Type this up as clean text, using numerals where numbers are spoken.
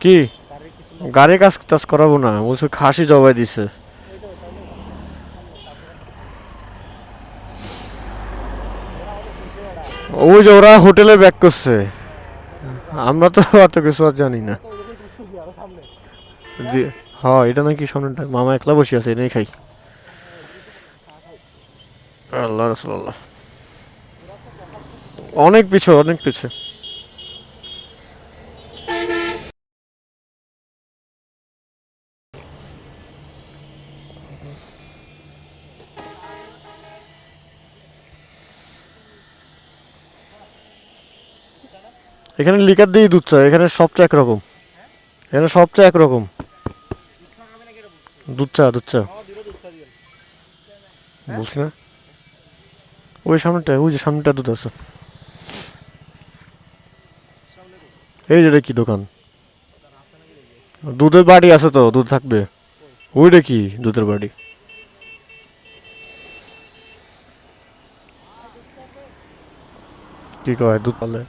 কি গাড়ি কাজ টাজ করাবো না, বলছে খাসি জবাই দিছে। ওই যে ওরা হোটেলে ব্যাক করছে, আমরা তো অত কিছু আর জানি না। হ্যাঁ এটা নাকি সামনেটা, মামা একলা বসে আছে, এনেই খাই। আল্লাহ রসুল্লাহ, অনেক পিছু অনেক পিছু। এখানে লিকার দিয়ে দুধ চা, এখানে সবচেয়ে একরকম, এখানে সবচেয়ে একরকম দুধ চা, দুধ চা বলছি না। ওই সামনেটা, ওই যে সামনেটা দুধ আছে। এই যে কি দোকান, দুধের বাড়ি আছে তো, দুধ থাকবে। ওইটা কি দুধের বাড়ি? কি কয় দুধ পালে?